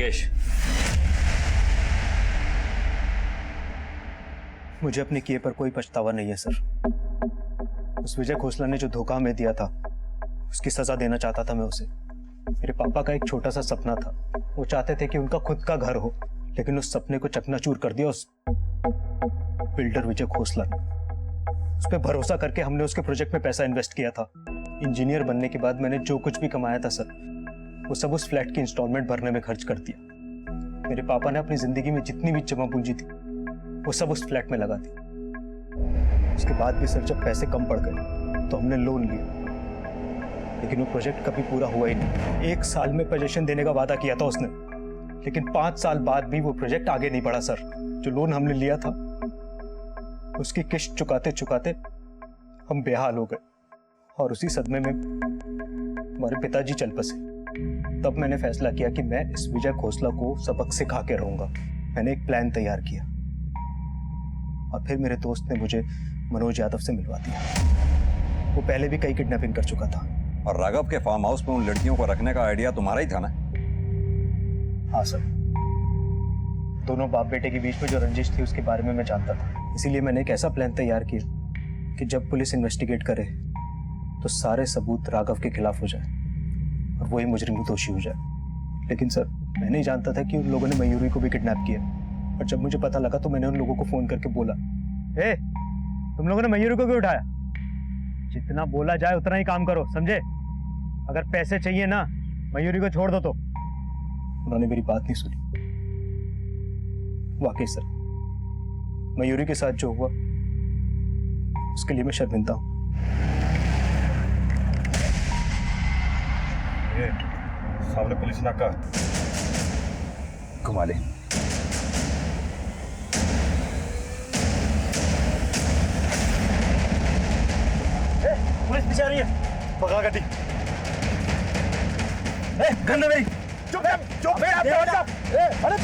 नागेश, मुझे अपने किए पर कोई पछतावा नहीं है सर। उस विजय खोसला ने जो धोखा हमें दिया था, उसकी सजा देना चाहता था मैं उसे। मेरे पापा का एक छोटा सा सपना था, वो चाहते थे कि उनका खुद का घर हो, लेकिन उस सपने को चकनाचूर कर दिया उस बिल्डर विजय खोसला ने। उस पर भरोसा करके हमने उसके प्रोजेक्ट में पैसा इन्वेस्ट किया था। इंजीनियर बनने के बाद मैंने जो कुछ भी कमाया था सर, वो सब उस फ्लैट की इंस्टॉलमेंट भरने में खर्च कर दिया। मेरे पापा ने अपनी जिंदगी में जितनी भी जमा पूंजी थी, वो सब उस फ्लैट में लगा दी। उसके बाद भी सर जब पैसे कम पड़ गए तो हमने लोन लिया, लेकिन वो प्रोजेक्ट कभी पूरा हुआ ही नहीं। 1 साल में पोजीशन देने का वादा किया था उसने, लेकिन 5 साल बाद भी वो प्रोजेक्ट आगे नहीं बढ़ा सर। जो लोन हमने लिया था, उसकी किस्त चुकाते चुकाते हम बेहाल हो गए, और उसी सदमे में हमारे पिताजी चल बसे। तब मैंने फैसला किया कि मैं इस विजय खोसला को सबक सिखा के रहूंगा। मैंने एक प्लान तैयार किया, और फिर मेरे दोस्त ने मुझे मनोज यादव से मिलवा दिया। वो पहले भी कई किडनैपिंग कर चुका था। और राघव के फार्म हाउस में उन लड़कियों को रखने का आइडिया तुम्हारा ही था ना? हाँ सर, दोनों बाप बेटे के बीच में जो रंजिश थी उसके बारे में मैं जानता था। इसीलिए मैंने एक ऐसा प्लान तैयार किया कि जब पुलिस इन्वेस्टिगेट करे तो सारे सबूत राघव के खिलाफ हो जाए और वही मुजरिम दोषी हो जाए। लेकिन सर, मैं नहीं जानता था कि उन लोगों ने मयूरी को भी किडनैप किया। और जब मुझे पता लगा तो मैंने उन लोगों को फोन करके बोला, ए, तुम लोगों ने मयूरी को क्यों उठाया? जितना बोला जाए उतना ही काम करो, समझे? अगर पैसे चाहिए ना, मयूरी को छोड़ दो। तो उन्होंने मेरी बात नहीं सुनी। वाकई सर, मयूरी के साथ जो हुआ उसके लिए मैं शर्मिंदा हूं। ये सामने पुलिस नाका, घुमा ले। पुलिस पीछे आ रही है, पकड़ा गड्डी। गंदा मेरी चुप चुप अरे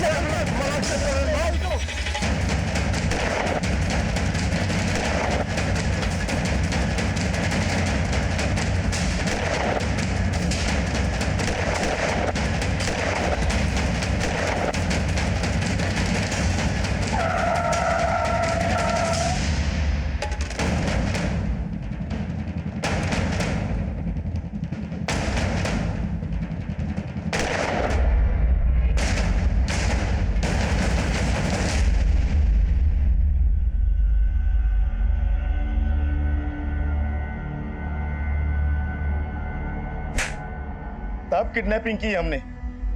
तब किडनैपिंग की हमने,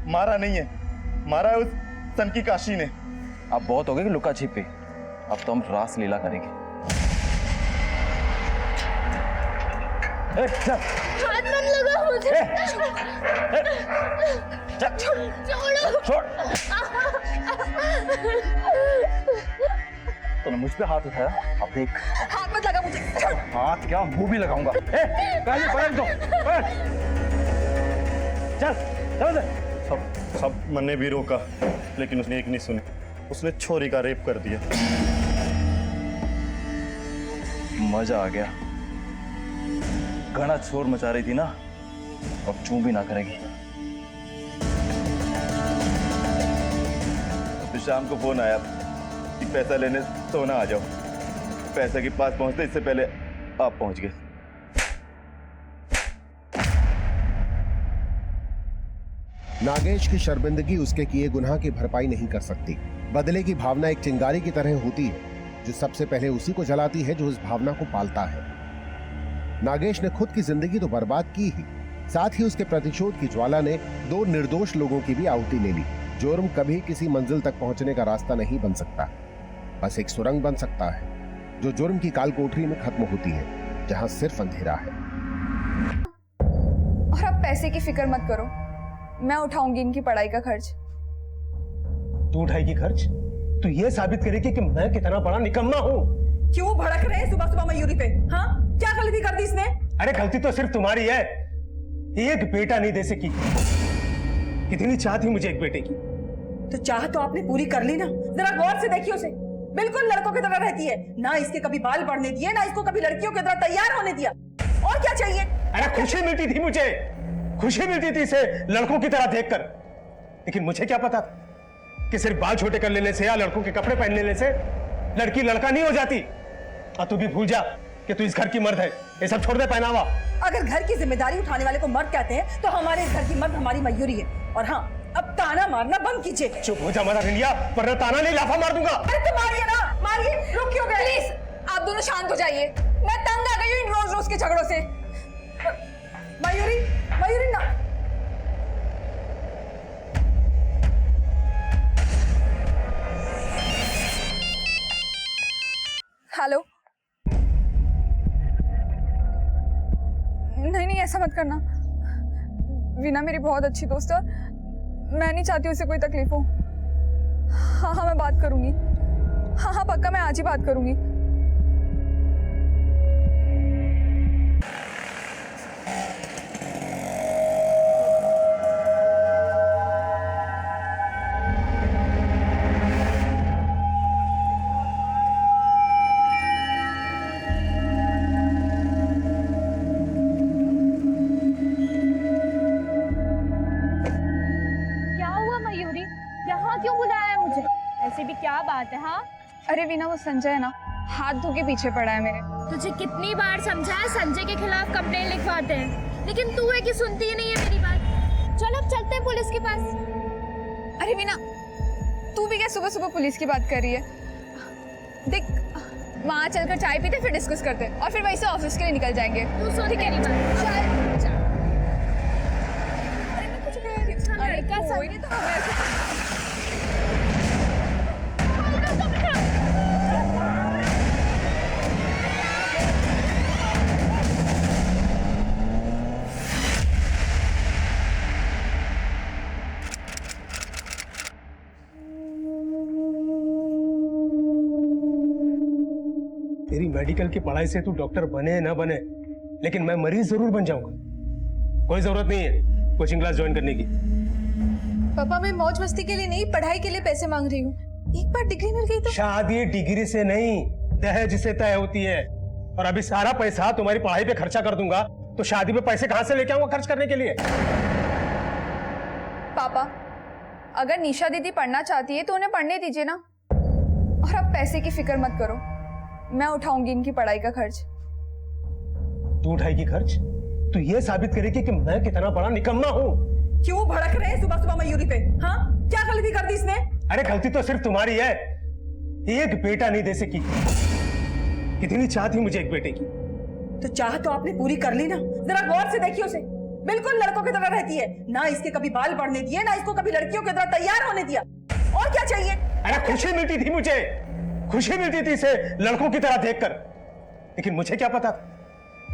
मारा नहीं है। मारा है उस सन की काशी ने। अब बहुत हो गई लुका छिपी, अब तो हम रास लीला करेंगे। हाथ मत लगा मुझे। छोड़ो। तूने मुझ पे हाथ उठाया, अब देख। हाथ मत लगा मुझे। हाथ क्या, मुंह भी लगाऊंगा। पहले पलट दो। चल चल। सब मैंने भी रोका, लेकिन उसने एक नहीं सुनी। उसने छोरी का रेप कर दिया। मजा आ गया। घना शोर मचा रही थी ना, अब चूं भी ना करेगी। तो शाम को फोन आया कि पैसा लेने सोना आ जाओ। पैसे के पास पहुंचते इससे पहले आप पहुंच गए। नागेश की शर्मिंदगी उसके किए गुनाह की भरपाई नहीं कर सकती। बदले की भावना एक चिंगारी की तरह होती है जो सबसे पहले उसी को जलाती है जो उस भावना को पालता है। नागेश ने खुद की जिंदगी तो बर्बाद की ही, साथ ही उसके प्रतिशोध की ज्वाला ने 2 निर्दोष लोगों की भी आहुति ले ली। जुर्म कभी किसी मंजिल तक पहुंचने का रास्ता नहीं बन सकता, बस एक सुरंग बन सकता है जो जुर्म की काल कोठरी में खत्म होती है, जहां सिर्फ अंधेरा है। और अब पैसे की फिक्र मत करो, मैं उठाऊंगी इनकी पढ़ाई का खर्च। तू उठाएगी खर्च? तू ये साबित करेगी कि मैं कितना बड़ा निकम्मा हूँ। क्यों भड़क रहे हैं सुबह सुबह मयूरी पे? हाँ, क्या गलती कर दी इसने? अरे गलती तो सिर्फ तुम्हारी है, एक बेटा नहीं दे सकी। कितनी चाह थी मुझे एक बेटे की। तो चाह तो आपने पूरी कर ली ना। जरा गौर से देखिए उसे, बिल्कुल लड़कों की तरह रहती है ना। इसके कभी बाल बढ़ने दिए, ना इसको कभी लड़कियों की तरह तैयार होने दिया। और क्या चाहिए? अरे खुशी मिलती थी मुझे, खुशी मिलती थी इसे लड़कों की तरह देखकर। लेकिन मुझे क्या पता कि सिर्फ बाल छोटे कर लेने से या लड़कों के कपड़े पहन लेने से लड़की लड़का नहीं हो जाती। और तू भी भूल जा कि तू इस घर की मर्द है। ये सब छोड़ दे पहनावा। अगर घर की जिम्मेदारी उठाने वाले को मर्द कहते हैं तो हमारे इस घर की मर्द हमारी मयूरी है। और हाँ, अब ताना मारना बंद कीजिए। चुप हो जा मरा रिंडिया, वरना ताना नहीं लाफा मार दूंगा। अरे तो मारिए ना, मारिए। रुक क्यों गए? प्लीज आप दोनों शांत हो जाइए। मैं तंग आ गई हूँ इन रोज रोज के झगड़ों से। मयूरी, मयूरी ना। हेलो। नहीं नहीं ऐसा मत करना। वीना मेरी बहुत अच्छी दोस्त है और मैं नहीं चाहती उसे कोई तकलीफ हो। हाँ हाँ मैं बात करूंगी। हाँ हाँ पक्का मैं आज ही बात करूंगी। क्या हुआ मयूरी, यहाँ क्यों बुलाया है मुझे? ऐसे भी क्या बात है? हाँ, अरे वीना वो संजय है ना, हाथ धो के पीछे पड़ा है मेरे। तुझे कितनी बार समझाया संजय के खिलाफ कंप्लेंट लिखवाते हैं, लेकिन तू है कि सुनती ही नहीं है मेरी बात। चल अब चलते हैं पुलिस के पास। अरे वीना तू भी क्या सुबह सुबह पुलिस की बात कर रही है? देख वहाँ चलकर चाय पीते फिर डिस्कस करते और फिर वहीं से ऑफिस के लिए निकल जाएंगे। तू सुन मेरी बात। चल। अरे मैं कुछ कह रही हूँ। अरे कोई नहीं तो हमें तेरी मेडिकल की पढ़ाई से तू डॉक्टर बने ना बने, लेकिन मैं मरीज जरूर बन जाऊंगा। कोई जरूरत नहीं है कोचिंग क्लास ज्वाइन करने की। पापा मैं मौज मस्ती के लिए नहीं, पढ़ाई के लिए पैसे मांग रही हूँ। एक बार डिग्री मिल गई तो। शादी डिग्री से नहीं, दहेज से तय होती है। और अभी सारा पैसा तुम्हारी पढ़ाई पे खर्चा कर दूंगा तो शादी पे पैसे कहां से लेके आऊंगा खर्च करने के लिए? पापा अगर निशा दीदी पढ़ना चाहती है तो उन्हें पढ़ने दीजिए ना। और अब पैसे की फिक्र मत करो, मैं उठाऊंगी इनकी पढ़ाई का खर्च। तू उठाएगी खर्च? तू ये साबित करेगी कि मैं कितना बड़ा निकम्मा हूँ। क्यों भड़क रहे हैं सुबह सुबह मयूरी पे? हाँ, क्या गलती कर दी इसने? अरे गलती तो सिर्फ तुम्हारी है, एक बेटा नहीं दे सकी। कितनी चाह थी मुझे एक बेटे की। तो चाह तो आपने पूरी कर ली ना। जरा गौर से देखिए उसे, बिल्कुल लड़कों की तरह रहती है। ना इसके कभी बाल बढ़ने दिए, ना इसको कभी लड़कियों की तरह तैयार होने दिया। और क्या चाहिए? अरे खुशी मिलती थी मुझे, खुशी मिलती थी इसे लड़कों की तरह देखकर। लेकिन मुझे क्या पता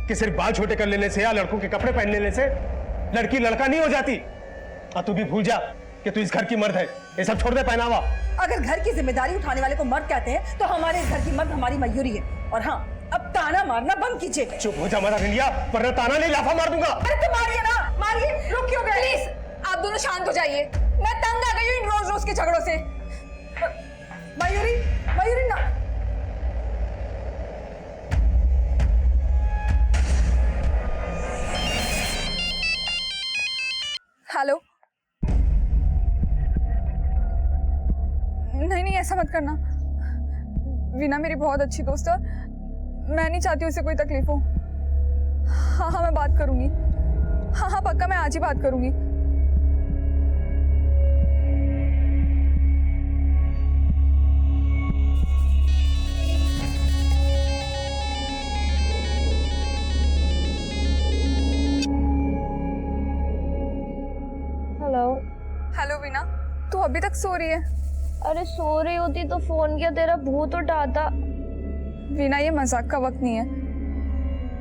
कि सिर्फ बाल छोटे कर लेने से या लड़कों के कपड़े पहन लेने से लड़की लड़का नहीं हो जाती। और तू भी भूल जा कि तू इस घर की मर्द है। ये सब छोड़ दे पहनावा। अगर घर की जिम्मेदारी उठाने वाले को मर्द कहते हैं तो हमारे इस घर की मर्द हमारी मयूरी है। और हाँ, अब ताना मारना बंद कीजिए। चुप हो जा मरा रिंडिया, वरना ताना नहीं लाफा मार दूंगा। अरे तो मारिए ना, मारिए। रुक क्यों गए? प्लीज आप दोनों शांत हो जाइए। मैं तंग आ गई हूँ इन रोज रोज के झगड़ों से। मयूरी, मयूरी ना। हेलो। नहीं नहीं ऐसा मत करना। वीना मेरी बहुत अच्छी दोस्त है और मैं नहीं चाहती उसे कोई तकलीफ हो। हाँ हाँ मैं बात करूंगी। हाँ हाँ पक्का मैं आज ही बात करूंगी। हेलो। हेलो वीना, तू अभी तक सो रही है? अरे सो रही होती तो फोन किया, तेरा भूत उठाता। वीना ये मजाक का वक्त नहीं है।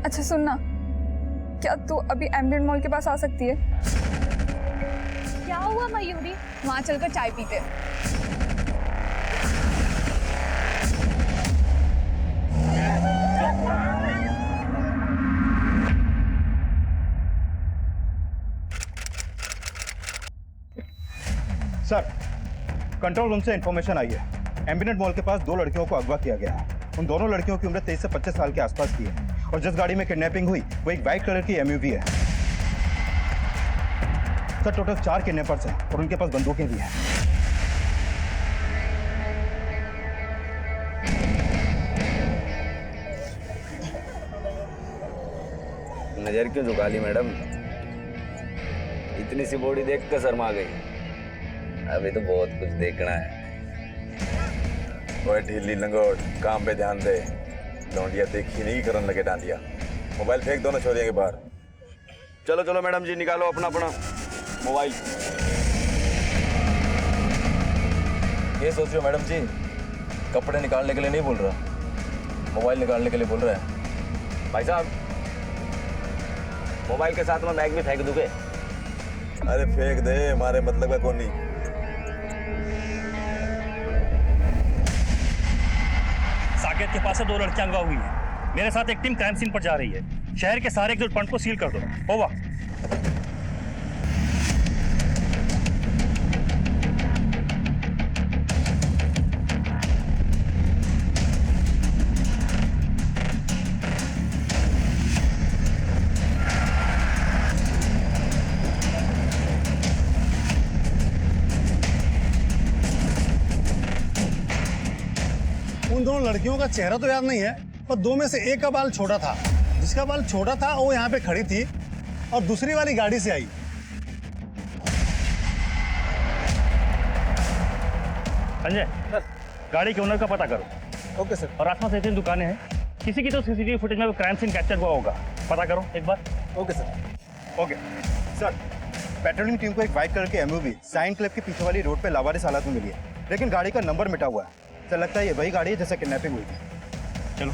अच्छा सुनना, क्या तू अभी एम्बिएंट मॉल के पास आ सकती है? क्या हुआ मयूरी? वहां चलकर चाय पीते हैं। सर, कंट्रोल रूम से इंफॉर्मेशन आई है। एम्बिनेट मॉल के पास 2 लड़कियों को अगवा किया गया है। उन दोनों लड़कियों की उम्र 23 से 25 साल के आसपास की है और जिस गाड़ी में किडनैपिंग हुई वो एक वाइट कलर की एमयूवी है। सर टोटल 4 किडनैपर्स हैं और उनके पास बंदूकें भी हैं। नजर क्यों झुका ली मैडम? इतनी सी बॉडी देख कर शर्मा गई। अभी तो बहुत कुछ देखना है। ओए ढीली लंगोट, काम पे ध्यान दे। लौंडिया देखी नहीं करने लगे डांडिया। मोबाइल फेंक दो ना छोरिया के बाहर। चलो चलो मैडम जी, निकालो अपना अपना मोबाइल। ये सोच रहे हो मैडम जी, कपड़े निकालने के लिए नहीं बोल रहा, मोबाइल निकालने के लिए बोल रहा है। भाई साहब, मोबाइल के साथ में बैग भी फेंक दोगे? अरे फेंक दे, हमारे मतलब का कौन नहीं। साकेत के पास से 2 लड़कियां अगवा हुई हैं। मेरे साथ एक टीम क्राइम सीन पर जा रही है। शहर के सारे एक्सिट पॉइंट को सील कर दो। ओवर। उन दोनों लड़कियों का चेहरा तो याद नहीं है, पर 2 में से एक का बाल छोटा था। जिसका बाल छोटा था वो यहाँ पे खड़ी थी और दूसरी वाली गाड़ी से आई। संजय, गाड़ी के ओनर का पता करो। Okay sir. और आसपास 3 दुकानें हैं, किसी की तो सीसीटीवी फुटेज में क्राइम सीन कैप्चर हुआ होगा। पता करो एक बार। Okay sir. Okay sir, patrolling team को एक वाइट कलर की एमयूवी साइन क्लब के पीछे वाली रोड पे लावारिस हालत में मिली है, लेकिन गाड़ी का नंबर मिटा हुआ है। सर लगता है ये वही गाड़ी है जैसे किडनैपिंग हुई थी। चलो।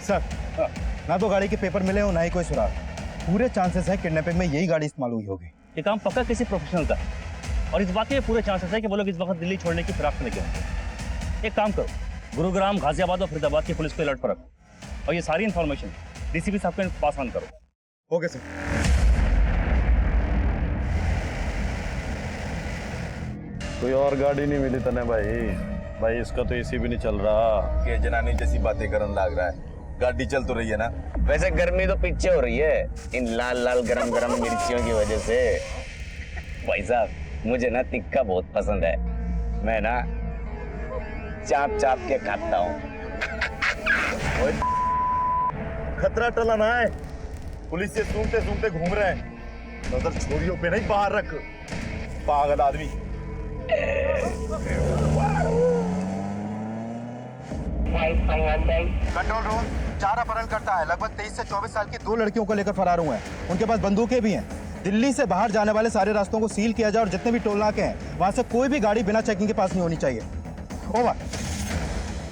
सर ना तो गाड़ी के पेपर मिले और ना ही कोई सुराग। पूरे चांसेस है किडनैपिंग में यही गाड़ी इस्तेमाल हुई होगी। ये काम पक्का किसी प्रोफेशनल का है। और इस बात के पूरे चांसेस है कि वो लोग इस वक्त दिल्ली छोड़ने की फिराक में लगे होंगे। एक काम करो, गुरुग्राम, गाजियाबाद और फरीदाबाद की पुलिस को अलर्ट पर रखो और ये सारी इन्फॉर्मेशन डीसीपी साहब को पास ऑन करो। Okay sir. कोई और गाड़ी नहीं मिली तने भाई इसका तो एसी भी नहीं चल रहा। ये जनानी जैसी बातें करने लग रहा है। गाड़ी चल तो रही है ना? वैसे गर्मी तो पीछे हो रही है इन लाल लाल गरम गरम मिर्चियों की वजह से। भाई साहब, मुझे ना तिक्का बहुत पसंद है। मैं ना चाप चाप के खाता हूँ। खतरा टला ना है, पुलिस से सूंघते सूंघते घूम रहे हैं। नजर छोरियों पे नहीं, बाहर रख, पागल आदमी। कंट्रोल रूम, 4 अपहरणकर्ता है, लगभग 23 से 24 साल की 2 लड़कियों को लेकर फरार हुए हैं। उनके पास बंदूकें भी हैं। दिल्ली से बाहर जाने वाले सारे रास्तों को सील किया जाए और जितने भी टोल नाके हैं वहां से कोई भी गाड़ी बिना चेकिंग के पास नहीं होनी चाहिए। ओवर।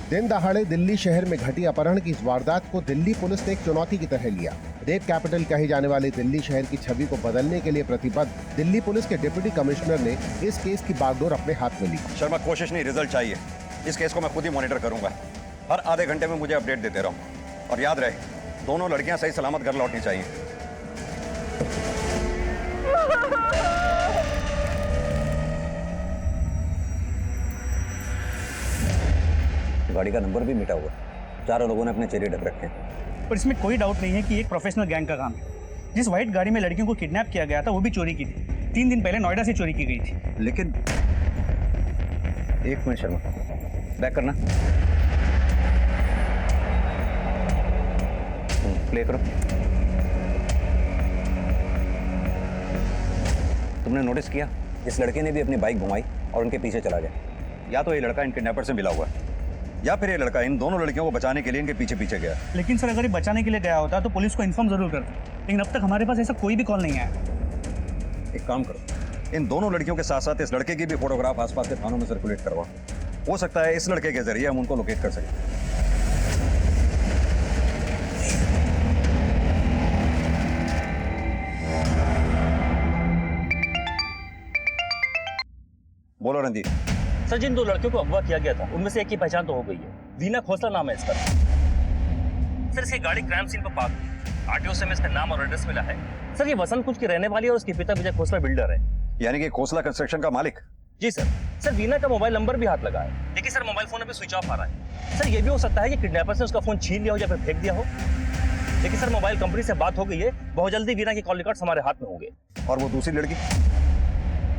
दिन दहाड़े दिल्ली शहर में घटी अपहरण की इस वारदात को दिल्ली पुलिस ने एक चुनौती की तरह लिया। रेप कैपिटल कहे जाने वाले दिल्ली शहर की छवि को बदलने के लिए प्रतिबद्ध दिल्ली पुलिस के डिप्टी कमिश्नर ने इस केस की बागडोर अपने हाथ में ली। शर्मा, कोशिश नहीं, रिजल्ट चाहिए। इस केस को मैं खुद ही मॉनिटर करूंगा। हर आधे घंटे में मुझे अपडेट देते रहो। और याद रहे, दोनों लड़कियां सही सलामत घर लौटनी चाहिए। गाड़ी का नंबर भी मिटा हुआ। चारों लोगों ने अपने चेहरे ढक रखे हैं। पर इसमें कोई डाउट नहीं है कि एक प्रोफेशनल गैंग का काम है। जिस व्हाइट गाड़ी में लड़कियों को किडनैप किया गया था वो भी चोरी की थी। 3 दिन पहले नोएडा से चोरी की गई थी। लेकिन एक मिनट शर्मा, बैक करना, प्ले करो। तुमने नोटिस किया, इस लड़के ने भी अपनी बाइक घुमाई और उनके पीछे चला गया। या तो ये लड़का इन किडनैपर से मिला हुआ है, या फिर ये लड़का इन दोनों लड़कियों को बचाने के लिए इनके पीछे पीछे गया। लेकिन सर, अगर ये बचाने के लिए गया होता तो पुलिस को इन्फॉर्म जरूर करता, लेकिन अब तक हमारे पास ऐसा कोई भी कॉल नहीं आया। एक काम करो, इन दोनों लड़कियों के साथ साथ इस लड़के की भी फोटोग्राफ आसपास के थानों में सर्कुलेट करवाओ। हो सकता है इस लड़के के जरिए हम उनको लोकेट कर सकें। बोलो रंजीत। सर जिन 2 लड़कियों को अगवा किया गया था उनमें से एक की पहचान तो हो गई है, वीना खोसला नाम है इसका। सर इसकी गाड़ी क्राइम सीन पर पार्क हुई, आरटीओ से हमें इसका नाम और एड्रेस मिला है। सर ये वसंत कुंज की रहने वाली है और उसके पिता विजय खोसला बिल्डर है। यानी कि खोसला कंस्ट्रक्शन का मालिक? जी सर। सर वीना का मोबाइल नंबर भी हाथ लगा है, देखिए सर मोबाइल फोन अभी स्विच ऑफ आ रहा है। सर ये भी हो सकता है कि किडनैपर्स ने उसका फोन छीन लिया हो या फिर फेंक दिया हो। देखिए सर मोबाइल कंपनी से बात हो गई है, बहुत जल्दी वीना के कॉल रिकॉर्ड्स हमारे हाथ में होंगे। और वो दूसरी लड़की,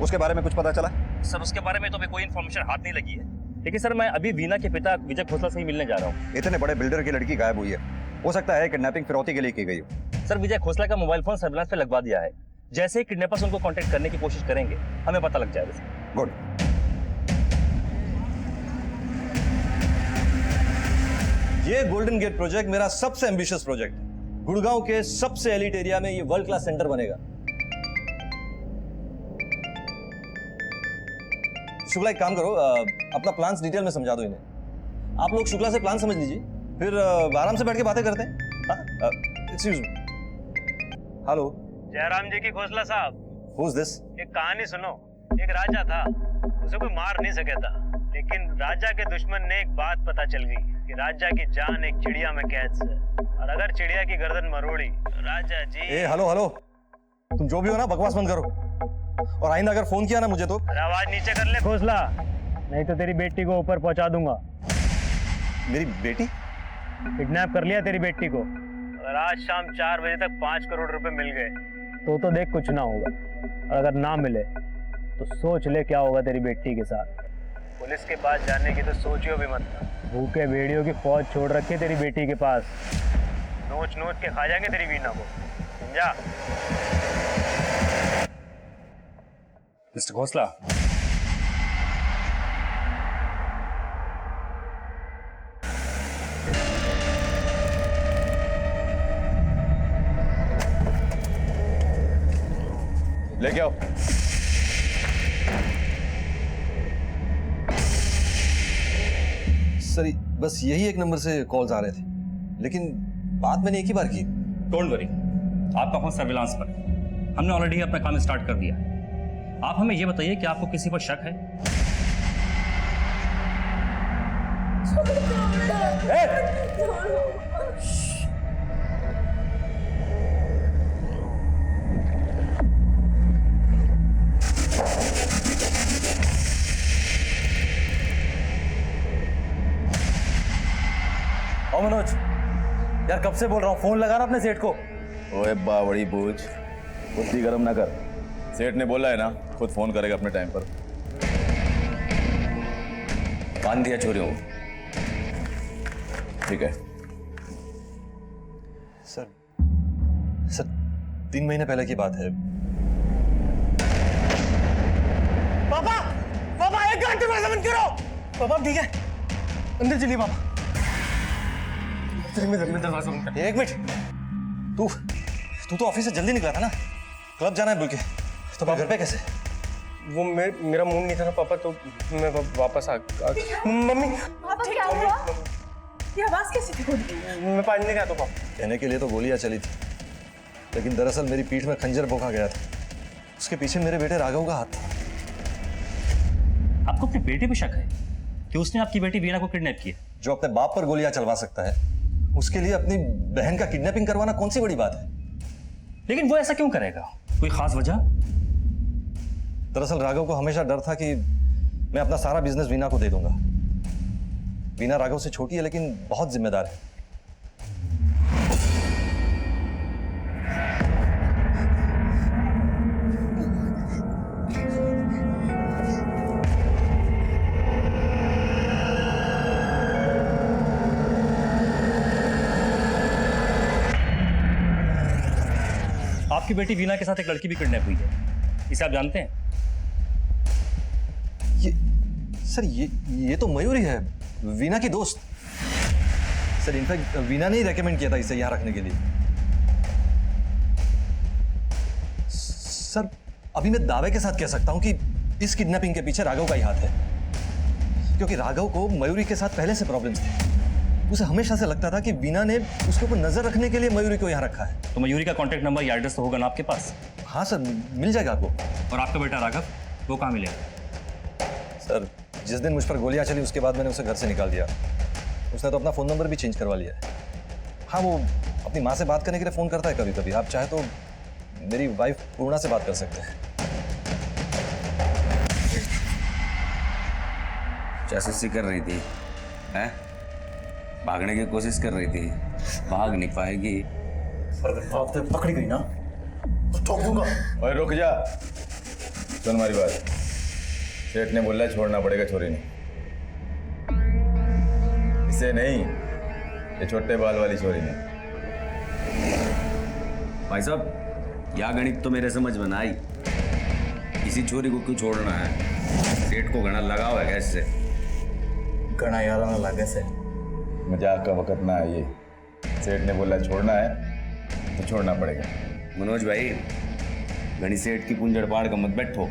उसके बारे में कुछ पता चला? सर उसके बारे में तो अभी कोई इन्फॉर्मेशन हाथ नहीं लगी है, लेकिन सर मैं अभी वीना के पिता विजय खोसला से ही मिलने जा रहा हूँ। इतने बड़े बिल्डर की लड़की गायब हुई है, हो सकता है किडनैपिंग फिरौती के लिए की गई हो। सर विजय खोसला का मोबाइल फोन सर्विलांस पे लगवा दिया है, जैसे ही किडनैपर्स उनको कांटेक्ट करने की कोशिश करेंगे हमें पता लग जाएगा सर। गुड। ये गोल्डन गेट प्रोजेक्ट मेरा सबसे एम्बिशियस प्रोजेक्ट है। गुड़गांव के सबसे एलिट एरिया में ये वर्ल्ड क्लास सेंटर बनेगा। शुक्ला एक काम करो, अपना प्लान्स डिटेल में समझा दो इन्हें। आप लोग शुक्ला से प्लान समझ लीजिए, फिर आराम से बैठ के बातें करते हैं। Excuse me. हेलो जयराम जी की खोसला साहब। Who is this? एक कहानी सुनो। एक राजा था, उसे कोई मार नहीं सके था, लेकिन राजा के दुश्मन ने एक बात पता चल गई कि राजा की जान एक चिड़िया में कैद है, और अगर चिड़िया की गर्दन मरोड़ी तो राजा जी। ए हेलो हेलो, तुम जो भी हो ना बकवास बंद करो, और आइंदा अगर फोन किया ना मुझे तो आवाज नीचे कर ले खोसला, नहीं तो तेरी बेटी को ऊपर पहुंचा दूंगा। मेरी बेटी? किडनैप कर लिया तेरी बेटी को। अगर आज शाम 4 बजे तक 5 करोड़ रुपए मिल गए तो देख कुछ ना होगा, और अगर ना मिले तो सोच ले क्या होगा तेरी बेटी के साथ। पुलिस के पास जाने की तो सोचियो भी मत। भूखे भेड़ियों की फौज छोड़ रखी है तेरी बेटी के पास, नोच नोच के खा जाएंगे तेरी वीना को, समझा? मिस्टर खोसला, लेके आओ। सर बस यही एक नंबर से कॉल्स आ रहे थे, लेकिन बात मैंने एक ही बार की। डोंट वरी, आपका फोन सर्विलांस पर है, हमने ऑलरेडी अपना काम स्टार्ट कर दिया है। आप हमें ये बताइए कि आपको किसी पर शक है? ओ मनोज, यार कब से बोल रहा हूँ फोन लगाना अपने सेठ को। ओए बावड़ी बूझ, बुद्धि गरम ना कर। सेठ ने बोला है ना खुद फोन करेगा अपने टाइम पर। बांध दिया चोरियों को। ठीक है सर 3 महीने पहले की बात है। पापा पापा 1 घंटे में समझ करो। पापा ठीक है, अंदर चलिए पापा। एक मिनट, तू तो ऑफिस से जल्दी निकला था ना, क्लब जाना है बोल के, तो घर पे कैसे? वो मेरा मूड नहीं था ना पापा, तो मैं वापस आ मम्मी पापा क्या हुआ? ये आवाज कैसी थी? मैं पानी नहीं खाता पापा। कहने के लिए तो गोलियां चली थी, लेकिन दरअसल मेरी पीठ में खंजर भोंका गया था। उसके पीछे मेरे बेटे राघव का हाथ था। आपको अपने बेटे पे शक है कि उसने आपकी बेटी वीना को किडनैप किया? जो अपने बाप पर गोलियां चलवा सकता है, उसके लिए अपनी बहन का किडनैपिंग करवाना कौन सी बड़ी बात है? लेकिन वो ऐसा क्यों करेगा? कोई खास वजह? दरअसल राघव को हमेशा डर था कि मैं अपना सारा बिजनेस वीना को दे दूंगा। वीना राघव से छोटी है लेकिन बहुत जिम्मेदार है। आपकी बेटी वीना के साथ एक लड़की भी किडनैप हुई है, इसे आप जानते हैं? ये तो मयूरी है, वीना की दोस्त। सर इनफैक्ट वीना ने ही रेकमेंड किया था इसे यहाँ रखने के लिए। सर अभी मैं दावे के साथ कह सकता हूँ कि इस किडनैपिंग के पीछे राघव का ही हाथ है, क्योंकि राघव को मयूरी के साथ पहले से प्रॉब्लम्स थे। उसे हमेशा से लगता था कि वीना ने उसके ऊपर नजर रखने के लिए मयूरी को यहाँ रखा है। तो मयूरी का कांटेक्ट नंबर या एड्रेस तो होगा ना आपके पास? हाँ सर, मिल जाएगा आपको। और आपका बेटा राघव, वो कहाँ मिलेगा? सर जिस दिन मुझ पर गोलियां चली उसके बाद मैंने उसे घर से निकाल दिया। उसने तो अपना फ़ोन नंबर भी चेंज करवा लिया है। हाँ, वो अपनी माँ से बात करने के लिए फ़ोन करता है कभी कभी। आप चाहे तो मेरी वाइफ पूर्णा से बात कर सकते हैं। जासूसी कर रही थी, हैं? भागने की कोशिश कर रही थी, भाग नहीं पाएगी। अगर भागते पकड़ी गई ना तो ठोक दूंगा। ओए रुक जा, सुन हमारी बात। सेठ ने बोला छोड़ना पड़ेगा छोरी ने, इसे नहीं, ये छोटे बाल वाली छोरी ने। भाई साहब, यह गणित तो मेरे समझ में ना आई। किसी छोरी को क्यों छोड़ना है? सेठ को घना लगाव है कैसे? घना यार ना लगे से मजाक का वक्त ना है ये। सेठ ने बोला छोड़ना है तो छोड़ना पड़ेगा। मनोज भाई, घनी सेठ की पुंजड़ पाड़ का मत बैठो,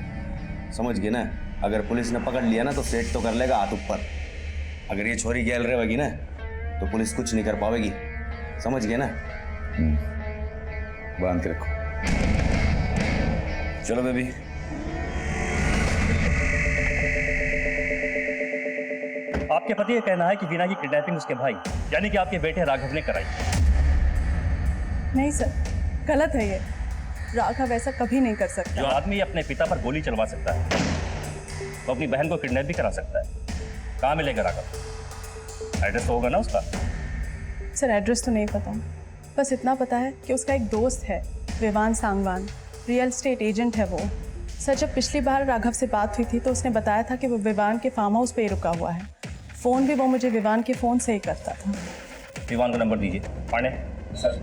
समझ गए ना? अगर पुलिस ने पकड़ लिया ना तो सेठ तो कर लेगा हाथ ऊपर। अगर ये छोरी गैल रहेगी ना तो पुलिस कुछ नहीं कर पाएगी, समझ गए ना? बांध के रखो। चलो बेबी। आपके पति का कहना है कि वीना की किडनैपिंग उसके भाई यानी कि आपके बेटे राघव ने कराई। नहीं सर, गलत है ये। राघव ऐसा कभी नहीं कर सकता। जो आदमी अपने पिता पर गोली चलवा सकता है वो अपनी बहन को किडनैप भी करा सकता है। कहाँ मिलेगा राघव? एड्रेस तो होगा ना उसका? सर एड्रेस तो नहीं पता, बस इतना पता है कि उसका एक दोस्त है Vivaan Sangwan, real estate agent है वो। सर जब पिछली बार राघव से बात हुई थी तो उसने बताया था कि वो विवान के फार्म हाउस पे ही रुका हुआ है। फ़ोन भी वो मुझे विवान के फ़ोन से ही करता था। विवान का नंबर दीजिए। पांडे सर।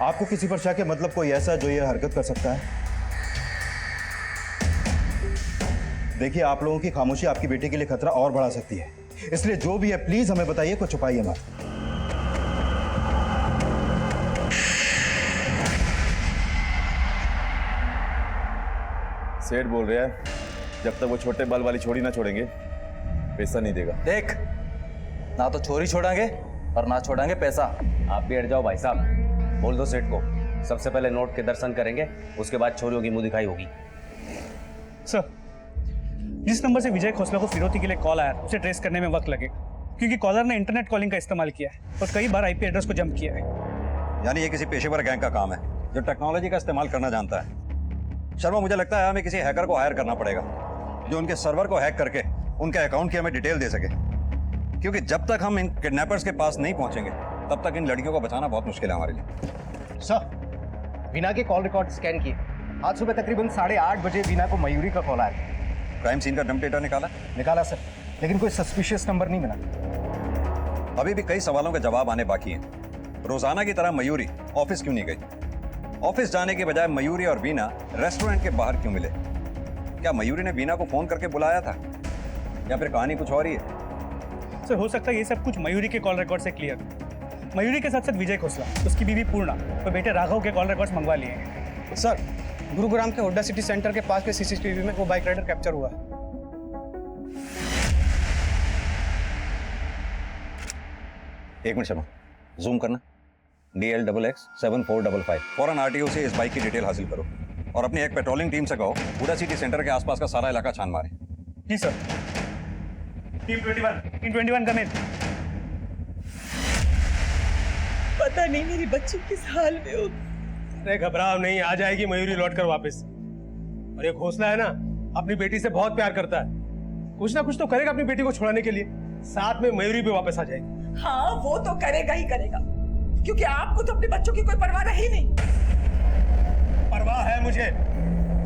आपको किसी पर शक है? मतलब कोई ऐसा जो ये हरकत कर सकता है? देखिए, आप लोगों की खामोशी आपकी बेटी के लिए खतरा और बढ़ा सकती है, इसलिए जो भी है प्लीज हमें बताइए, कुछ छुपाइए मत। सेठ बोल रहा है जब तक वो छोटे बाल वाली छोरी ना छोड़ेंगे पैसा नहीं देगा। देख, ना तो छोरी छोड़ांगे और ना छोड़ांगे पैसा। आप भी हट जाओ भाई साहब। बोल दो सेठ को, सबसे पहले नोट के दर्शन करेंगे, उसके बाद छोरियों की मुंह दिखाई होगी। सर, जिस नंबर से विजय खोसला को फिरौती के लिए कॉल आया उसे ट्रेस करने में वक्त लगेगा, क्योंकि कॉलर ने इंटरनेट कॉलिंग का इस्तेमाल किया है और कई बार आईपी एड्रेस को जंप किया है। यानी ये किसी पेशेवर गैंग का काम है जो टेक्नोलॉजी का इस्तेमाल करना जानता है। शर्मा, मुझे लगता है हमें किसी हैकर को हायर करना पड़ेगा जो उनके सर्वर को हैक करके उनके अकाउंट की हमें डिटेल दे सके, क्योंकि जब तक हम इन किडनैपर्स के पास नहीं पहुंचेंगे तब तक इन लड़कियों को बचाना बहुत मुश्किल है हमारे लिए। सर, वीना के कॉल रिकॉर्ड स्कैन किए। आज सुबह तकरीबन 8:30 बजे वीना को मयूरी का कॉल आया। क्राइम सीन का डंप डेटा निकाला सर, लेकिन कोई सस्पिशियस नंबर नहीं मिला। अभी भी कई सवालों के जवाब आने बाकी हैं। रोजाना की तरह मयूरी ऑफिस क्यों नहीं गई? ऑफिस जाने के बजाय मयूरी और वीना रेस्टोरेंट के बाहर क्यों मिले? क्या मयूरी ने वीना को फोन करके बुलाया था या फिर कहानी कुछ और ही है? सर, हो सकता है ये सब कुछ मयूरी के कॉल रिकॉर्ड से क्लियर। मयूरी के साथ साथ विजय खोसला, उसकी बीवी पूर्णा और बेटे राघव के कॉल रिकॉर्ड्स मंगवा लिए हैं। सर, गुरुग्राम के हुड्डा सिटी सेंटर के पास के सीसीटीवी में वो बाइक राइडर कैप्चर हुआ है। एक मिनट शर्मा, जूम करना। DL XX 7455। फौरन RTO से इस बाइक की डिटेल हासिल करो और अपनी एक पेट्रोलिंग टीम से कहो हुड्डा सिटी सेंटर के आसपास का सारा इलाका छान मारे। जी सर। टीम 21 कम इन। पता नहीं मेरी बच्ची किस हाल में हो। अरे घबराओ नहीं, आ जाएगी मयूरी लौट कर वापस। और ये घोसला है ना, अपनी बेटी से बहुत प्यार करता है, कुछ ना कुछ तो करेगा अपनी बेटी को छुड़ाने के लिए। साथ में मयूरी भी वापस आ जाएगी। हाँ, वो तो करेगा ही करेगा, क्योंकि आपको तो अपने बच्चों की कोई परवाह रही नहीं। परवाह है मुझे,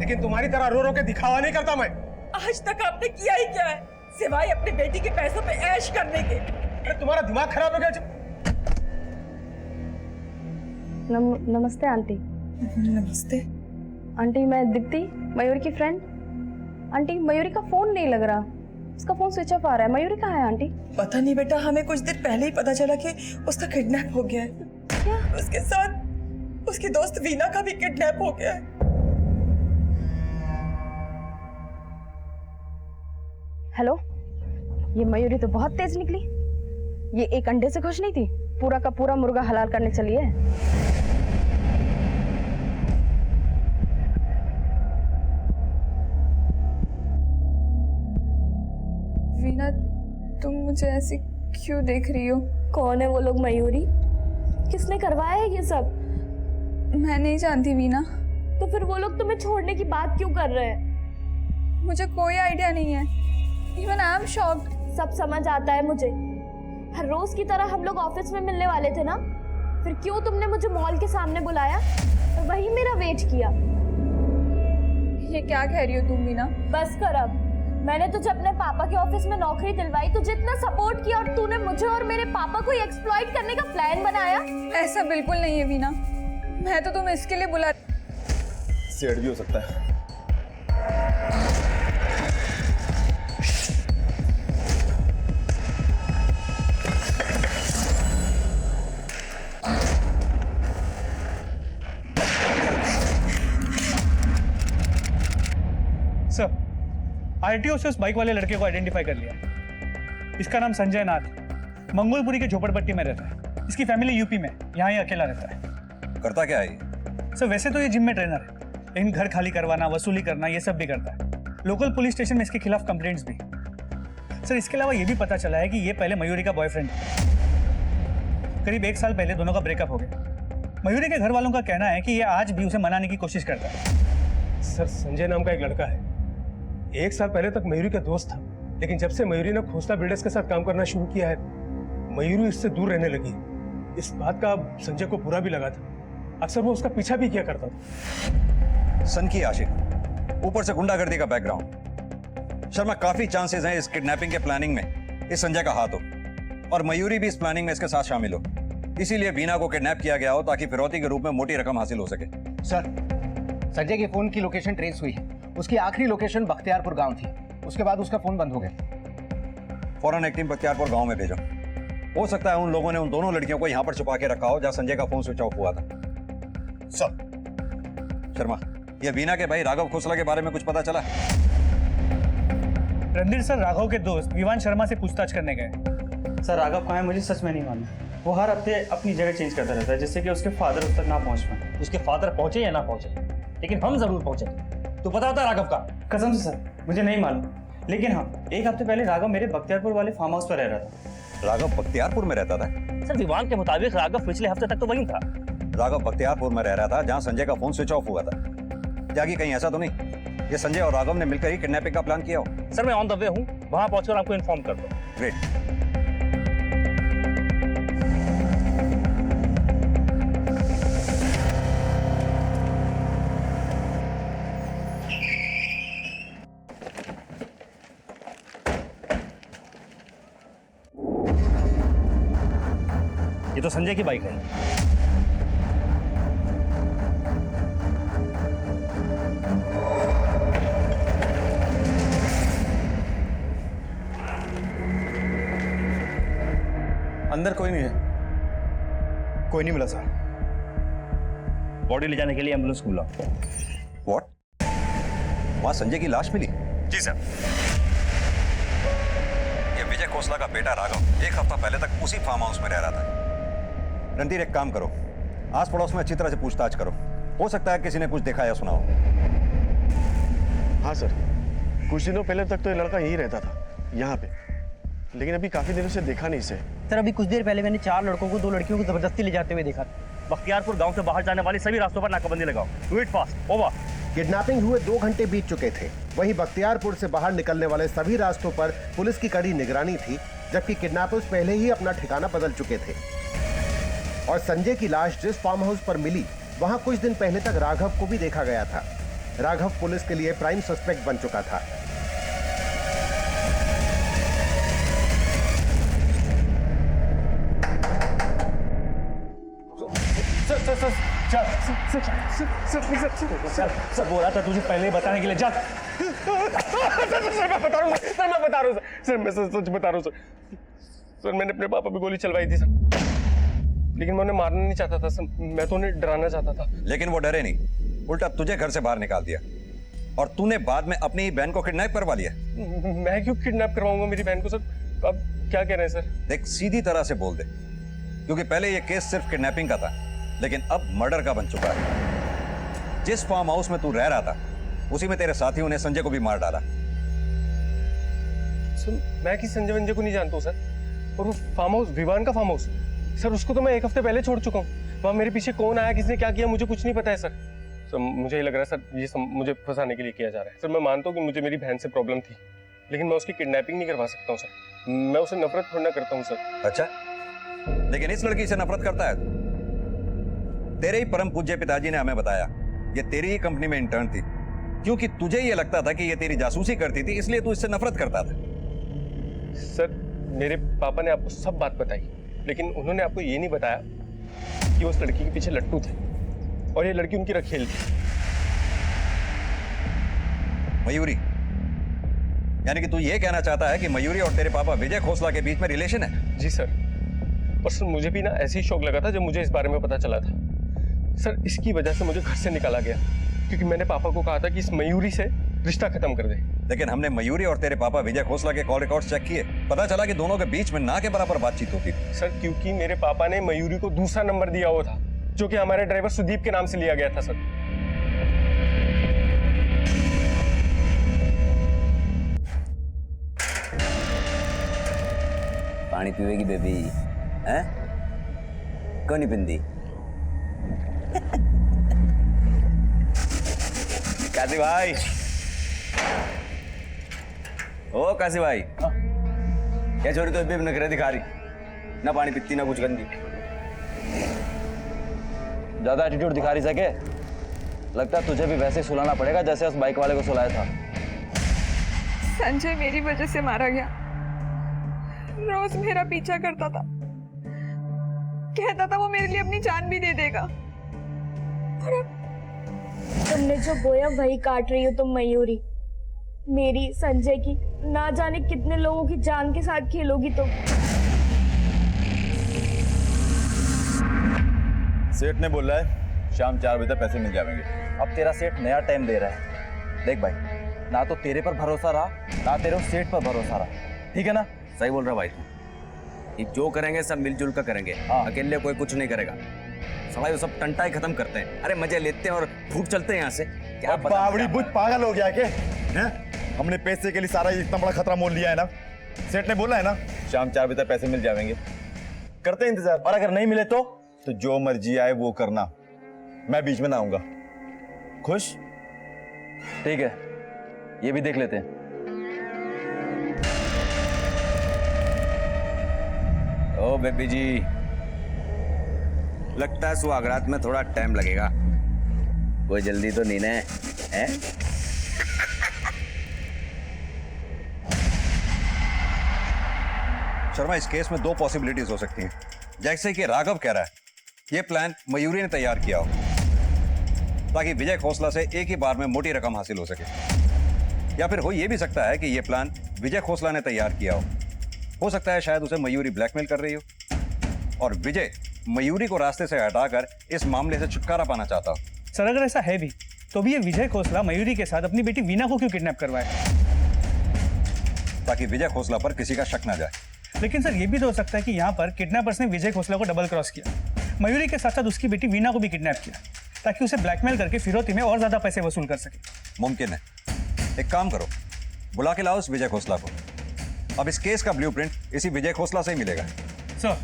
लेकिन तुम्हारी तरह रो रो के दिखावा नहीं करता मैं। आज तक आपने किया ही क्या है सिवाय अपनी बेटी के पैसों पे ऐश करने के? अरे तुम्हारा दिमाग खराब हो गया। नमस्ते आंटी। नमस्ते आंटी, मैं दीप्ति, मयूरी की फ्रेंड। आंटी, मयूरी का फोन नहीं लग रहा, उसका फोन स्विच ऑफ आ रहा है। मयूरी कहाँ है आंटी? पता नहीं बेटा, हमें कुछ देर पहले ही पता चला कि उसका किडनैप हो गया है। क्या? उसके साथ उसकी दोस्त वीना का भी किडनैप हो गया है। हेलो, ये मयूरी तो बहुत तेज निकली। ये एक अंडे से खुश नहीं थी, पूरा का पूरा मुर्गा हलाल करने चली है। मुझे ऐसे क्यों देख रही हो? कौन है वो लोग मयूरी? किसने करवाया है ये सब? मैं नहीं जानती वीना। तो फिर वो लोग तुम्हें छोड़ने की बात क्यों कर रहे हैं? मुझे कोई आइडिया नहीं है। Even I am shocked. सब समझ आता है मुझे। हर रोज की तरह हम लोग ऑफिस में मिलने वाले थे ना, फिर क्यों तुमने मुझे मॉल के सामने बुलाया और वही मेरा वेट किया? ये क्या कह रही हो तुम वीना? बस कर अब। मैंने तुझे अपने पापा के ऑफिस में नौकरी दिलवाई, तुझे इतना सपोर्ट किया और तूने मुझे और मेरे पापा को एक्सप्लॉइट करने का प्लान बनाया। ऐसा बिल्कुल नहीं है वीना। मैं तो तुम्हें इसके लिए बुला। सेठ भी हो सकता है। सर, आरटीओ से उस बाइक वाले लड़के को आइडेंटिफाई कर लिया। इसका नाम संजय नाथ, मंगोलपुरी के झोपड़पट्टी में रहता है। इसकी फैमिली यूपी में, यहाँ ही अकेला रहता है। करता क्या है? सर वैसे तो ये जिम में ट्रेनर है, लेकिन घर खाली करवाना, वसूली करना, ये सब भी करता है। लोकल पुलिस स्टेशन में इसके खिलाफ कंप्लेंट्स भी। सर इसके अलावा ये भी पता चला है कि ये पहले मयूरी का बॉयफ्रेंड है। करीब 1 साल पहले दोनों का ब्रेकअप हो गया। मयूरी के घर वालों का कहना है कि ये आज भी उसे मनाने की कोशिश करता है। सर संजय नाम का एक लड़का है, 1 साल पहले तक मयूरी का दोस्त था, लेकिन जब से मयूरी ने खोसला बिल्डर्स के साथ काम करना शुरू किया है, मयूरी इससे दूर रहने लगी। इस बात का संजय को बुरा भी लगा था। अक्सर वो उसका पीछा भी किया करता था। सन की आशिक, ऊपर से गुंडागर्दी का बैकग्राउंड। शर्मा, काफी चांसेस हैं इस किडनैपिंग के प्लानिंग में इस संजय का हाथ हो, और मयूरी भी इस प्लानिंग में इसके साथ शामिल हो। इसीलिए वीना को किडनैप किया गया हो ताकि फिरौती के रूप में मोटी रकम हासिल हो सके। सर, संजय के फोन की लोकेशन ट्रेस हुई है। उसकी आखिरी लोकेशन बख्तियारपुर गांव थी, उसके बाद उसका फोन बंद हो गया। फौरन एक टीम बख्तियारपुर गांव में भेजो। हो सकता है उन लोगों ने उन दोनों लड़कियों को यहां पर छुपा के रखा हो जहां संजय का फोन स्विच ऑफ हुआ था। सर, शर्मा, ये वीना के भाई राघव खोसला के बारे में कुछ पता चला? रणधीर सर राघव के दोस्त विवान शर्मा से पूछताछ करने गए। सर राघव कहाँ है मुझे सच में नहीं मालूम। वो हर हफ्ते अपनी जगह चेंज करता रहता है, जिससे कि उसके फादर उस तक ना पहुंच पाए। उसके फादर पहुंचे या ना पहुंचे, लेकिन हम जरूर पहुंचे। तो पता होता राघव का? कसम से सर मुझे नहीं मालूम, लेकिन हाँ 1 हफ्ते पहले राघव मेरे बख्तियारपुर वाले फार्म हाउस पर रह रहा था। राघव बख्तियारपुर में रहता था? सर विवान के मुताबिक राघव पिछले हफ्ते तक तो वहीं था। राघव बख्तियारपुर में रह रहा था जहां संजय का फोन स्विच ऑफ हुआ था। जागी कहीं ऐसा तो नहीं ये संजय और राघव ने मिलकर ही किडनैपिंग का प्लान किया हो? सर मैं ऑन द वे हूँ, वहां पहुंचकर आपको इन्फॉर्म कर दो। ग्रेट। ये तो संजय की बाइक है। अंदर कोई नहीं है। कोई नहीं मिला सर। बॉडी ले जाने के लिए एम्बुलेंस को बुलाओ। व्हाट? वहां संजय की लाश मिली? जी सर। ये विजय खोसला का बेटा राघव 1 हफ्ता पहले तक उसी फार्म हाउस में रह रहा था। रणधीर, एक काम करो, आस पड़ोस में अच्छी तरह से पूछताछ करो। हो सकता है किसी ने कुछ देखा या सुना हो। हाँ सर, कुछ दिनों पहले तक तो ये लड़का यहीं रहता था, यहाँ पे, लेकिन अभी काफी दिनों से देखा नहीं इसे। सर अभी कुछ देर पहले मैंने 4 लड़कों को 2 लड़कियों को जबरदस्ती ले जाते हुए देखा। बख्तियारपुर गांव से बाहर जाने वाले सभी रास्तों पर नाकाबंदी लगाओ। Do it fast. Over. Kidnapping हुए 2 घंटे बीत चुके थे। वहीं बख्तियारपुर से बाहर निकलने वाले सभी रास्तों पर पुलिस की कड़ी निगरानी थी, जबकि किडनैपर्स पहले ही अपना ठिकाना बदल चुके थे। और संजय की लाश जिस फार्म हाउस पर मिली, वहां कुछ दिन पहले तक राघव को भी देखा गया था। राघव पुलिस के लिए प्राइम सस्पेक्ट बन चुका था। सर बोला था तुझे पहले ही बताने के लिए। जा। सर मैं बता रहा हूँ सर, मैं सच बता रहा हूँ सर, मैंने अपने पापा पे गोली चलवाई थी सर, लेकिन मैं उन्हें मारना नहीं चाहता था सर, मैं तो उन्हें डराना चाहता था। लेकिन वो डरे नहीं, उल्टा तुझे घर से बाहर निकाल दिया, और तूने बाद में अपनी ही बहन को किडनैप करवा लिया। मैं क्यों किडनैप करवाऊंगा मेरी बहन को सर? आप क्या कह रहे हैं सर? देख, सीधी तरह से बोल दे, क्योंकि पहले ये केस सिर्फ किडनैपिंग का था, लेकिन अब मर्डर का बन चुका है। जिस फार्म हाउस में तू रह रहा था, उसी में तेरे साथियों ने संजय को भी मार डाला। सर मैं किसी संजय वंजय को नहीं जानता हूँ सर। और वो फार्म हाउस, विवान का फार्म हाउस, सर उसको तो मैं 1 हफ्ते पहले छोड़ चुका हूँ। वहाँ मेरे पीछे कौन आया, किसने क्या किया, मुझे कुछ नहीं पता है सर। सर मुझे ये लग रहा है सर ये मुझे फंसाने के लिए किया जा रहा है। सर मैं मानता हूँ कि मुझे मेरी बहन से प्रॉब्लम थी, लेकिन मैं उसकी किडनैपिंग नहीं करवा सकता हूँ सर। मैं उसे नफरत थोड़ा ना करता हूँ सर। अच्छा, लेकिन इस लड़की से नफरत करता है? तेरे ही परम पूज्य पिताजी ने हमें बताया ये तेरी ही कंपनी में इंटर्न थी, क्योंकि तुझे ये लगता था कि ये तेरी जासूसी करती थी, इसलिए तू इससे नफरत करता था। सर मेरे पापा ने आपको सब बात बताई, लेकिन उन्होंने आपको ये नहीं बताया कि उस लड़की के पीछे लट्टू थे और ये लड़की उनकी रखेल थी। मयूरी, यानी कि तू ये कहना चाहता है कि मयूरी और तेरे पापा विजय खोसला के बीच में रिलेशन है? जी सर। और सर मुझे भी ना ऐसे ही शौक लगा था जब मुझे इस बारे में पता चला था। सर इसकी वजह से मुझे घर से निकाला गया, क्योंकि मैंने पापा को कहा था कि इस मयूरी से रिश्ता खत्म कर दे। लेकिन हमने मयूरी और तेरे पापा विजय खोसला के कॉल रिकॉर्ड्स चेक किए, पता चला कि दोनों के बीच में ना के बराबर बातचीत होती थी। सर क्योंकि मेरे पापा ने मयूरी को दूसरा नंबर दिया हुआ था, जो कि हमारे ड्राइवर सुदीप के नाम से लिया गया था सर। पानी पीवेगी बेबी? हैं? क्यों नहीं पिंदी? काशी भाई, ओ काशी भाई, क्या छोरी तो बेब नखरे दिखा रही, ना पानी पीती ना कुछ गंदी। ज्यादा एटीट्यूड दिखा रही सके? लगता है तुझे भी वैसे ही सुलाना पड़ेगा जैसे उस बाइक वाले को सुलाया था। संजय मेरी वजह से मारा गया। रोज मेरा पीछा करता था, कहता था वो मेरे लिए अपनी जान भी दे देगा। और अब तुमने जो बोया वही काट रही हो तुम मयूरी। मेरी, संजय की, ना जाने कितने लोगों की जान के साथ खेलोगी तुम। सेठ ने बोला है शाम 4 बजे तक पैसे मिल जाएंगे। अब तेरा सेठ नया टाइम दे रहा है। देख भाई, ना तो तेरे पर भरोसा रहा, ना तेरे उस सेठ पर भरोसा रहा, ठीक है ना? सही बोल रहा भाई तू। ये जो करेंगे सब मिलजुल कर करेंगे, अकेले कोई कुछ नहीं करेगा। सवाई वो सब टंटा ही खत्म करते हैं। अरे मजे लेते हैं और फूट चलते हैं यहाँ से। क्या बावड़ी बुझ पागल हो गया के? हमने पैसे के लिए सारा इतना बड़ा खतरा मोल लिया है ना। सेठ ने बोला है ना शाम 4 बजे तक पैसे मिल जाएंगे। करते हैं इंतजार, और अगर नहीं मिले तो जो मर्जी आए वो करना, मैं बीच में ना आऊंगा। खुश? ठीक है, ये भी देख लेते हैं। ओ बेबी जी, लगता है सुहागरात में थोड़ा टाइम लगेगा। कोई जल्दी तो नहीं है? शर्मा, इस केस में 2 पॉसिबिलिटीज हो सकती हैं। जैसे कि राघव कह रहा है ये प्लान मयूरी ने तैयार किया हो, ताकि विजय खोसला से एक ही बार में मोटी रकम हासिल हो सके। या फिर हो ये भी सकता है कि ये प्लान विजय खोसला ने तैयार किया हो सकता है शायद उसे मयूरी ब्लैकमेल कर रही हो, और विजय मयूरी को रास्ते से हटाकर इस मामले से छुटकारा पाना चाहता हो। सर अगर ऐसा है भी, तो भी ये विजय खोसला मयूरी के साथ अपनी बेटी वीना को क्यों किडनैप करवाए? ताकि विजय खोसला पर किसी का शक ना जाए। लेकिन सर ये भी तो हो सकता है कि यहाँ पर किडनैपर्स ने विजय खोसला को डबल क्रॉस किया, मयूरी के साथ साथ उसकी बेटी वीना को भी किडनैप किया, ताकि उसे ब्लैकमेल करके फिरौती में और ज्यादा पैसे वसूल कर सके। मुमकिन है। एक काम करो, बुला के लाओ उस विजय खोसला को। अब इस केस का ब्लूप्रिंट इसी विजय खोसला से ही मिलेगा। सर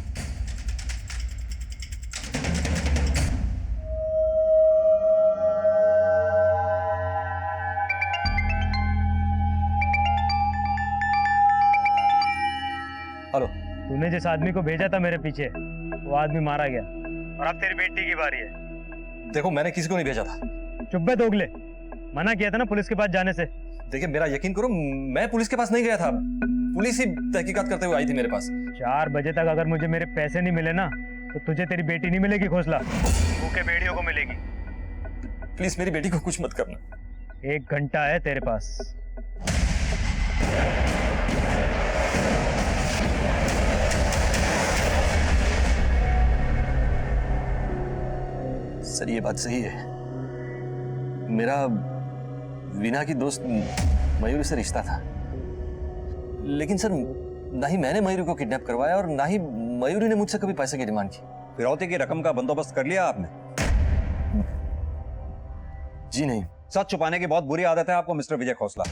हेलो, तूने जिस आदमी को भेजा था मेरे पीछे, वो आदमी मारा गया और अब तेरी बेटी की बारी है। देखो, मैंने किसी को नहीं भेजा था। चुप बे दोगले, मना किया था ना पुलिस के पास जाने से। देखिए, मेरा यकीन करो, मैं पुलिस के पास नहीं गया था। पुलिस ही तहकीकात करते हुए आई थी मेरे पास। 4 बजे तक अगर मुझे मेरे पैसे नहीं मिले ना, तो तुझे तेरी बेटी नहीं मिलेगी खोसला, भूखे बेड़ियों को मिलेगी। प्लीज मेरी बेटी को कुछ मत करना। 1 घंटा है तेरे पास। सर ये बात सही है, मेरा वीना की दोस्त मयूरी से रिश्ता था, लेकिन सर ना ही मैंने मयूरी को किडनैप करवाया और ना ही मयूरी ने मुझसे कभी पैसे की डिमांड की। फिरौती की रकम का बंदोबस्त कर लिया आपने? जी नहीं। सच छुपाने की बहुत बुरी आदत है आपको मिस्टर विजय खोसला।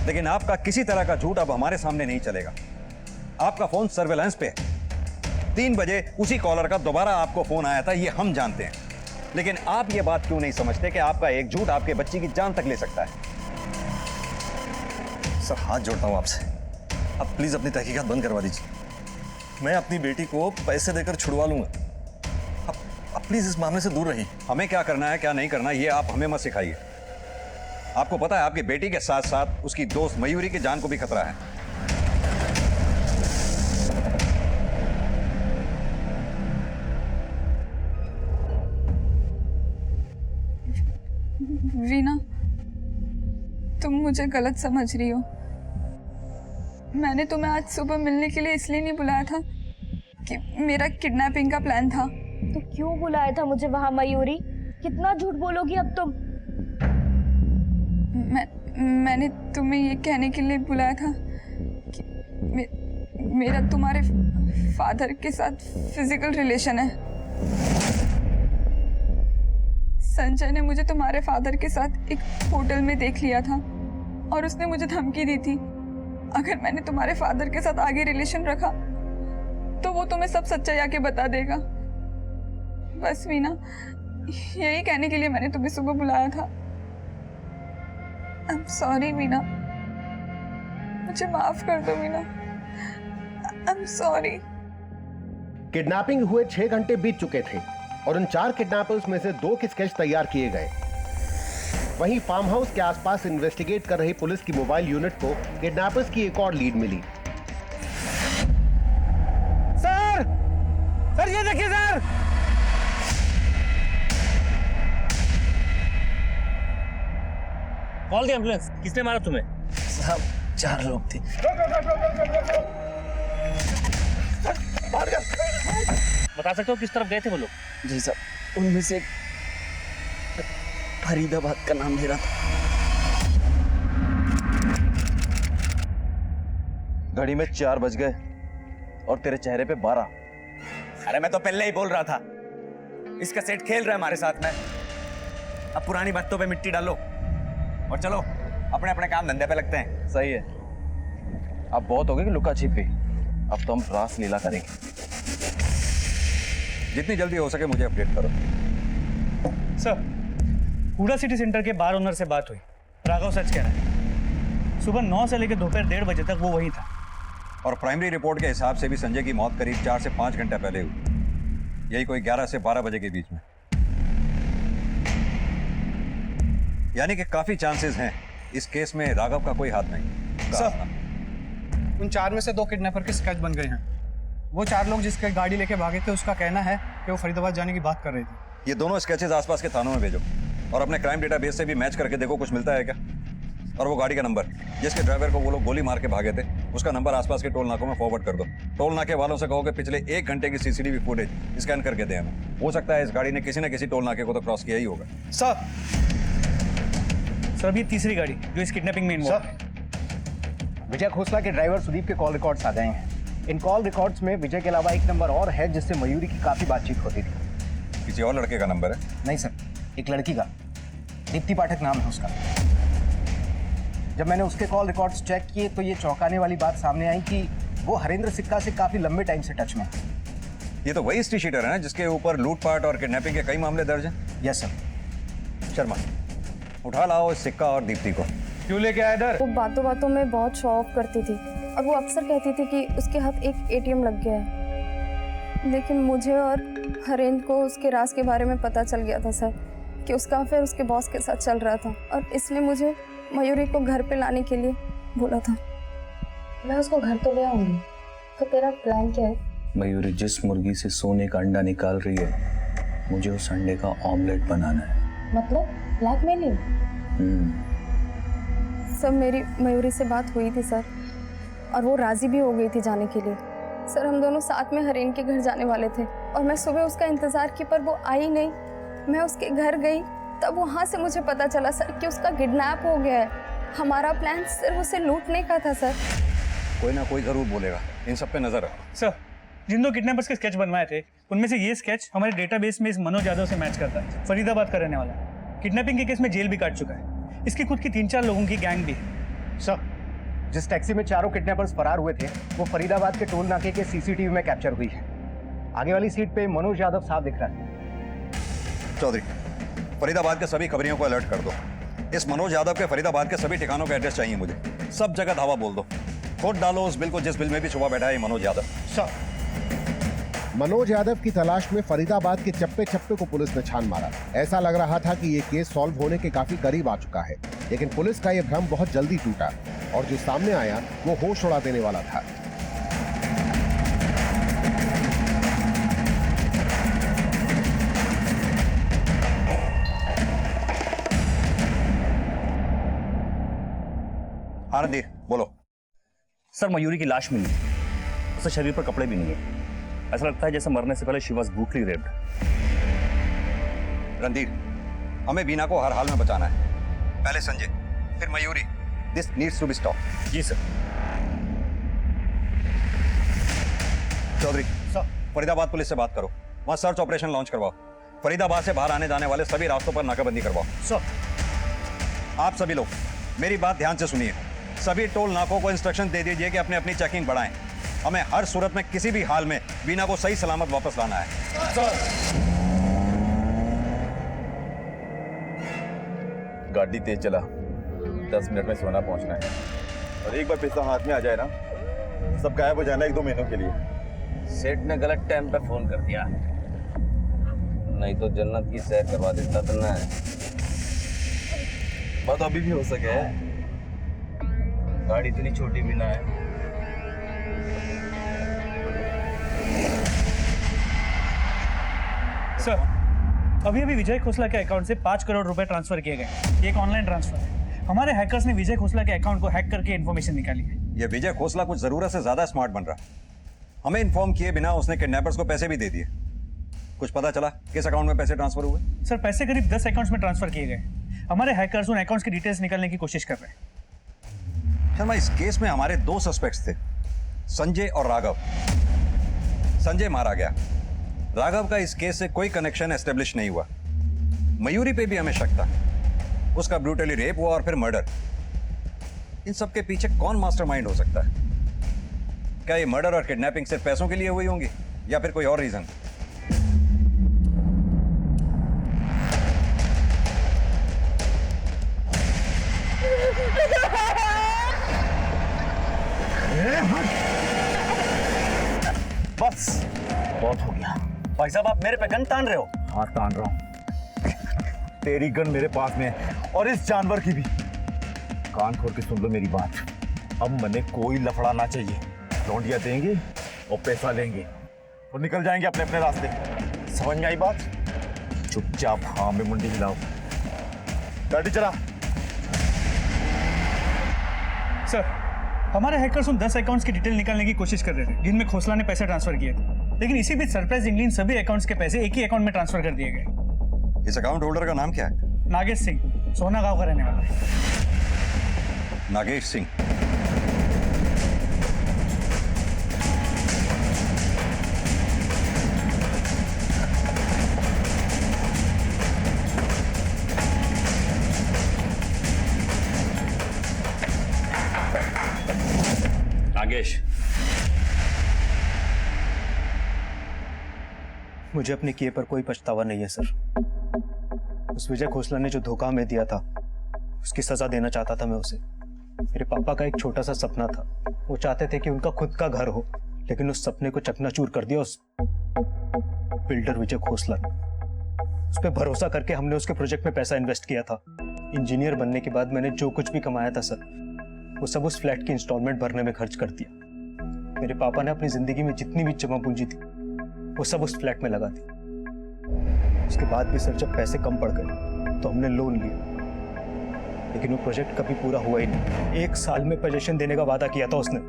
लेकिन आपका किसी तरह का झूठ अब हमारे सामने नहीं चलेगा। आपका फोन सर्वेलेंस पे है। 3 बजे उसी कॉलर का दोबारा आपको फोन आया था, ये हम जानते हैं। लेकिन आप ये बात क्यों नहीं समझते कि आपका एक झूठ आपके बच्ची की जान तक ले सकता है? सर हाथ जोड़ता हूं आपसे, अब प्लीज अपनी तहकीकात बंद करवा दीजिए। मैं अपनी बेटी को पैसे देकर छुड़वा लूंगा। अब प्लीज इस मामले से दूर रहिए। हमें क्या करना है क्या नहीं करना ये आप हमें मत सिखाइए। आपको पता है आपकी बेटी के साथ साथ उसकी दोस्त मयूरी की जान को भी खतरा है। वीना, तुम मुझे गलत समझ रही हो। मैंने तुम्हें आज सुबह मिलने के लिए इसलिए नहीं बुलाया था कि मेरा किडनैपिंग का प्लान था। तो क्यों बुलाया था मुझे वहां मयूरी? कितना झूठ बोलोगी अब तुम? मैंने तुम्हें ये कहने के लिए बुलाया था कि मेरा तुम्हारे फादर के साथ फिजिकल रिलेशन है। संजय ने मुझे तुम्हारे फादर के साथ एक होटल में देख लिया था और उसने मुझे धमकी दी थी अगर मैंने तुम्हारे फादर के साथ आगे रिलेशन रखा तो वो तुम्हें सब सच्चाई आके बता देगा। बस वीना, यही कहने के लिए मैंने तुम्हें सुबह बुलाया था। आई एम सॉरी वीना, मुझे माफ कर दो Veena. I am sorry. Kidnapping हुए 6 घंटे बीत चुके थे और उन 4 किडनैपर्स में से 2 के स्केच तैयार किए गए। वहीं फार्म हाउस के आसपास इन्वेस्टिगेट कर रही पुलिस की मोबाइल यूनिट को किडनैपर्स की एक और लीड मिली। सर ये देखिए सर। कॉल दी एम्बुलेंस। किसने मारा तुम्हें? साहब 4 लोग थे। बता सकते हो किस तरफ गए थे वो लोग? जी साहब, उनमें से फरीदाबाद का नाम ले रहा था। घड़ी में 4 बज गए और तेरे चेहरे पे 12। अरे मैं तो पहले ही बोल रहा था, इसका सेट खेल रहा है हमारे साथ में। अब पुरानी बातों पे मिट्टी डालो और चलो अपने अपने काम धंधे पे लगते हैं। सही है, अब बहुत हो गई लुका छिपी, अब तो हम रास लीला करेंगे। जितनी जल्दी हो सके मुझे अपडेट करो। सर, हुडा सिटी सेंटर के बार ओनर से बात हुई। राघव सच कह रहा है, सुबह 9 से लेकर दोपहर 1:30 बजे तक वो वहीं था। और प्राइमरी रिपोर्ट के हिसाब से भी संजय की मौत करीब 4 से 5 घंटे पहले हुई, यही कोई 11 से 12 बजे के बीच में। यानी कि काफी चांसेस हैं इस केस में राघव का कोई हाथ नहीं। सर, उन 4 में से 2 किडनैपर के स्केच बन गए हैं। वो 4 लोग जिसके गाड़ी लेके भागे थे उसका कहना है कि वो फरीदाबाद जाने की बात कर रहे थे। ये दोनों स्केचेस आसपास के थानों में भेजो और अपने क्राइम डेटाबेस से भी मैच करके देखो कुछ मिलता है क्या। और वो गाड़ी का नंबर जिसके ड्राइवर को वो लोग गोली मार के भागे थे उसका नंबर आसपास के टोल नाकों में फॉरवर्ड कर दो। टोल नाके वालों से कहो कि पिछले 1 घंटे की सीसीटीवी फुटेज स्कैन करके दें हमें। हो सकता है इस गाड़ी ने किसी न किसी टोल नाके को तो क्रॉस किया ही होगा। सर अभी तीसरी गाड़ी जो इस किडनैपिंग में इन्वॉल्व है। विजय खोसला के ड्राइवर सुदीप के कॉल रिकॉर्ड्स आ गए हैं। इन कॉल रिकॉर्ड्स में विजय के अलावा एक नंबर और है जिससे मयूरी की काफी बातचीत होती थी। किसी और लड़के का नंबर है? नहीं सर, एक लड़की का, दीप्ति पाठक नाम है उसका। जब मैंने उसके कॉल रिकॉर्ड्स चेक किए तो ये चौंकाने वाली बात सामने आई कि वो हरेंद्र सिक्का से काफी लंबे टाइम से टच में है। ये तो वही हिस्ट्री शीटर है ना जिसके ऊपर लूटपाट और किडनैपिंग के कई मामले दर्ज हैं? Yes sir. शर्मा, उठा लाओ इस सिक्का और दीप्ति को। क्यों लेके आया इधर? वो बातों बातों में बहुत शो ऑफ करती थी और वो अक्सर कहती थी कि उसके हाथ एक एटीएम लग गया है। लेकिन मुझे और हरेंद्र को उसके राज के बारे में पता चल गया था सर, कि उसका अफेयर उसके बॉस के साथ चल रहा था और इसलिए मुझे मयूरी को घर पे लाने के लिए बोला था। मैं उसको घर तो ले आऊंगी, तो तेरा प्लान क्या है? मयूरी जिस मुर्गी से सोने का अंडा निकाल रही है, मुझे उस अंडे का ऑमलेट बनाना है। मतलब ब्लैकमेलिंग? सर मेरी मयूरी से बात हुई थी सर, और वो राजी भी हो गई थी जाने के लिए। सर हम दोनों साथ में हरेन के घर जाने वाले थे और मैं सुबह उसका इंतज़ार की पर वो आई नहीं। मैं उसके घर गई तब वहाँ से मुझे पता चला सर कि उसका किडनैप हो गया है। हमारा प्लान सिर्फ उसे लूटने का था सर। कोई ना कोई जरूर बोलेगा, इन सब पे नजर रखो। सर जिन 2 किडनैपर्स के स्केच बनवाए थे उनमें से ये स्केच हमारे डेटाबेस में इस मनोज यादव से मैच करता है। फरीदाबाद का रहने वाला, किडनैपिंग के केस में जेल भी काट चुका है। इसकी खुद की 3-4 लोगों की गैंग भी है। सर जिस टैक्सी में चारों किडनैपर्स फरार हुए थे वो फरीदाबाद के टोल नाके के सीसीटीवी में कैप्चर हुई है। आगे वाली सीट पे मनोज यादव साफ दिख रहा है। चौधरी, फरीदाबाद के सभी खबरियों को अलर्ट कर दो। इस मनोज यादव के फरीदाबाद के सभी ठिकानों का एड्रेस चाहिए मुझे। सब जगह धावा बोल दो। खोद डालो उस बिल को जिस बिल में भी छुपा बैठा है ये मनोज यादव। मनोज यादव की तलाश में फरीदाबाद के चप्पे चप्पे को पुलिस ने छान मारा। ऐसा लग रहा था कि ये केस सॉल्व होने के काफी करीब आ चुका है, लेकिन पुलिस का ये भ्रम बहुत जल्दी टूटा और जो सामने आया वो होश उड़ा देने वाला था। रणधीर बोलो। सर, मयूरी की लाश मिली, उसके शरीर पर कपड़े भी नहीं है। ऐसा लगता है जैसे मरने से पहले she was brutally raped. Randhir, हमें वीना को हर हाल में बचाना है। पहले संजय, फिर Mayuri. This needs to be stop. जी sir. Chaudhary sir, Faridabad police से बात करो, वहां सर्च ऑपरेशन लॉन्च करवाओ। फरीदाबाद से बाहर आने जाने वाले सभी रास्तों पर नाकाबंदी करवाओ। सर, आप सभी लोग मेरी बात ध्यान से सुनिए। सभी टोल नाकों को इंस्ट्रक्शन दे दीजिए कि अपनी अपनी चेकिंग बढ़ाएं। हमें हर सूरत में किसी भी हाल में वीना को सही सलामत वापस लाना है। गाड़ी तेज चला, 10 मिनट में सोना पहुंचना है। और एक बार पैसा हाथ में आ जाए ना, सब गायब हो जाना 1-2 महीनों के लिए। सेठ ने गलत टाइम पे फोन कर दिया, नहीं तो जन्नत की सैर करवा देता था ना। बात अभी भी हो सके, गाड़ी इतनी छोटी भी ना है। सर, अभी अभी विजय खोसला के अकाउंट से 5 करोड़ रुपए ट्रांसफर किए गए। ये एक ऑनलाइन ट्रांसफर है। हमारे हैकर्स ने विजय खोसला के अकाउंट को हैक करके इन्फॉर्मेशन निकाली है। ये विजय खोसला कुछ जरूरत से ज्यादा स्मार्ट बन रहा है। हमें इन्फॉर्म किए बिना उसने किडनैपर्स को पैसे भी दे दिए। कुछ पता चला किस अकाउंट में पैसे ट्रांसफर हुए? सर, पैसे करीब 10 अकाउंट्स में ट्रांसफर किए गए। हमारे हैकर्स उन अकाउंट्स की डिटेल्स निकालने की कोशिश कर रहे हैं। शर्मा, इस केस में हमारे 2 सस्पेक्ट्स थे, संजय और राघव। संजय मारा गया, राघव का इस केस से कोई कनेक्शन एस्टेब्लिश नहीं हुआ। मयूरी पे भी हमें शक था, उसका ब्रूटली रेप हुआ और फिर मर्डर। इन सब के पीछे कौन मास्टरमाइंड हो सकता है? क्या ये मर्डर और किडनैपिंग सिर्फ पैसों के लिए हुई होंगी या फिर कोई और रीजन? बस बहुत हो गया। भाई साहब, आप मेरे पे गन तान रहे हो? हाँ, तान रहा हूं। तेरी गन मेरे पास में है और इस जानवर की भी। कान खोल के सुन लो मेरी बात। अब मने कोई लफड़ा ना चाहिए। लौंडिया देंगे और पैसा लेंगे और निकल जाएंगे अपने अपने रास्ते। समझ में आई बात? चुपचाप हाँ में मुंडी हिलाओ। गाड़ी चला। सर, हमारे हैकर्स उन 10 अकाउंट्स की डिटेल निकालने की कोशिश कर रहे थे जिनमें खोसला ने पैसे ट्रांसफर किए थे, लेकिन इसी बीच सरप्राइजिंगली इन सभी अकाउंट्स के पैसे एक ही अकाउंट में ट्रांसफर कर दिए गए। इस अकाउंट होल्डर का नाम क्या है? नागेश सिंह, सोना गांव का रहने वाला है। नागेश सिंह। नागेश, मुझे अपने किए पर कोई पछतावा नहीं है सर। उस विजय खोसला ने जो धोखा हमें दिया था, उसकी सजा देना चाहता था मैं उसे। मेरे पापा का एक छोटा सा सपना था, वो चाहते थे कि उनका खुद का घर हो, लेकिन उस सपने को चकनाचूर कर दिया उस बिल्डर विजय खोसला ने। उस पर भरोसा करके हमने उसके प्रोजेक्ट में पैसा इन्वेस्ट किया था। इंजीनियर बनने के बाद मैंने जो कुछ भी कमाया था सर, वो सब उस फ्लैट की इंस्टॉलमेंट भरने में खर्च कर दिया। मेरे पापा ने अपनी जिंदगी में जितनी भी जमा पूंजी थी वो सब उस फ्लैट में लगा दी। उसके बाद भी सर जब पैसे कम पड़ गए तो हमने लोन लिया, लेकिन वो प्रोजेक्ट कभी पूरा हुआ ही नहीं। 1 साल में पोजीशन देने का वादा किया था उसने,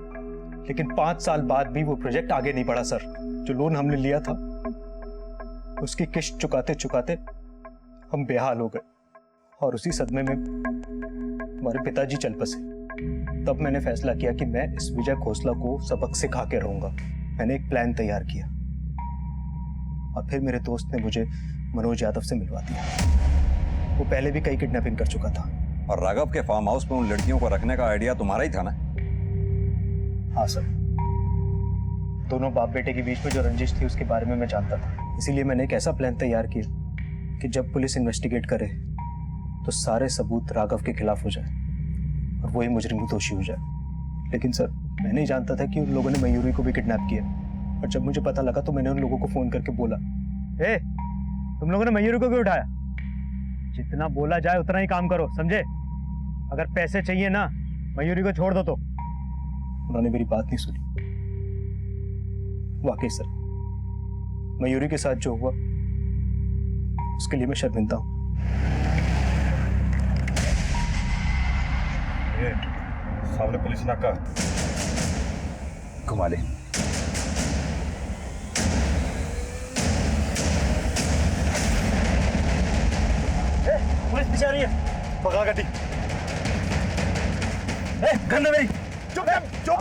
लेकिन 5 साल बाद भी वो प्रोजेक्ट आगे नहीं बढ़ा सर। जो लोन हमने लिया था उसकी किस्त चुकाते चुकाते हम बेहाल हो गए और उसी सदमे में हमारे पिताजी चल बसे। तब मैंने फैसला किया कि मैं इस विजय खोसला को सबक सिखा के रहूंगा। मैंने एक प्लान तैयार किया और फिर मेरे दोस्त ने मुझे मनोज यादव से मिलवा दिया। वो पहले भी कई किडनैपिंग कर चुका था। और राघव के फार्म हाउस में उन लड़कियों को रखने का आइडिया तुम्हारा ही था ना? हाँ सर, दोनों बाप बेटे के बीच में जो रंजिश थी उसके बारे में मैं जानता था। इसीलिए मैंने एक ऐसा प्लान तैयार किया कि जब पुलिस इन्वेस्टिगेट करे तो सारे सबूत राघव के खिलाफ हो जाए और वही मुजरिम दोषी हो जाए। लेकिन सर, मैं नहीं जानता था कि उन लोगों ने मयूरी को भी किडनैप किया, और जब मुझे पता लगा तो मैंने उन लोगों को फोन करके बोला, ए, तुम लोगों ने मयूरी को क्यों उठाया? जितना बोला जाए उतना ही काम करो, समझे? अगर पैसे चाहिए ना, मयूरी को छोड़ दो। तो उन्होंने मेरी बात नहीं सुनी। वाकई सर, मयूरी के साथ जो हुआ उसके लिए मैं शर्मिंदा हूं। सामने पुलिस नाका, घुमा ले। पुलिस पीछे आ रही है, भगा गाड़ी। गन्ना मेरी चुप चुप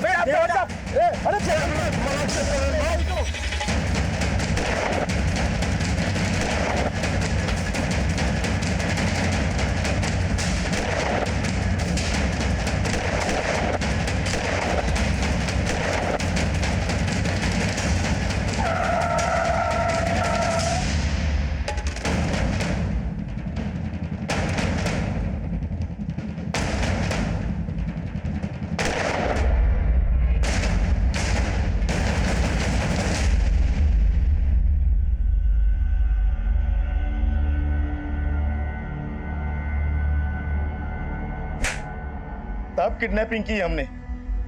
तब किडनैपिंग की हमने,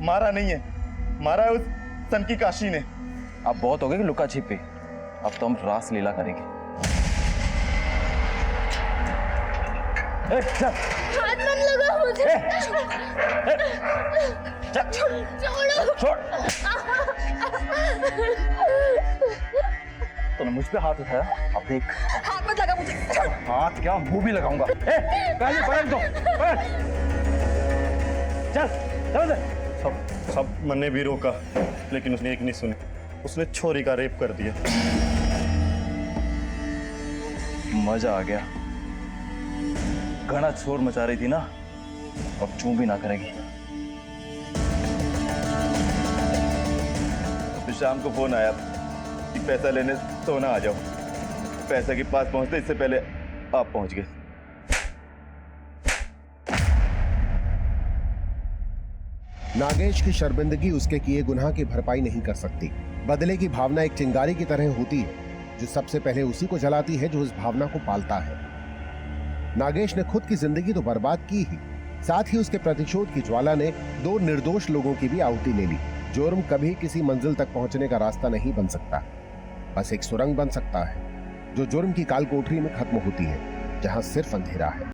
मारा नहीं है, मारा है उस सन की काशी ने। अब बहुत हो गए लुका छिपी, अब तो हम रास लीला करेंगे। हाथ मत लगा मुझे। छोड़ो। तूने मुझ पे हाथ उठाया, अब देख। हाथ मत लगा मुझे। हाथ क्या, मुंह भी लगाऊंगा। पहले पलट दो, पलट। चल चल। सब मैंने भी रोका, लेकिन उसने एक नहीं सुनी। उसने छोरी का रेप कर दिया। मजा आ गया। घना शोर मचा रही थी ना, अब चूं भी ना करेगी। तो शाम को फोन आया कि पैसा लेने सोना आ जाओ। पैसे के पास पहुंचते इससे पहले आप पहुंच गए। नागेश की शर्मिंदगी उसके किए गुनाह की भरपाई नहीं कर सकती। बदले की भावना एक चिंगारी की तरह होती है जो सबसे पहले उसी को जलाती है जो उस भावना को पालता है। नागेश ने खुद की जिंदगी तो बर्बाद की ही, साथ ही उसके प्रतिशोध की ज्वाला ने 2 निर्दोष लोगों की भी आहुति ले ली। जुर्म कभी किसी मंजिल तक पहुंचने का रास्ता नहीं बन सकता, बस एक सुरंग बन सकता है जो जुर्म की काल कोठरी में खत्म होती है, जहां सिर्फ अंधेरा है।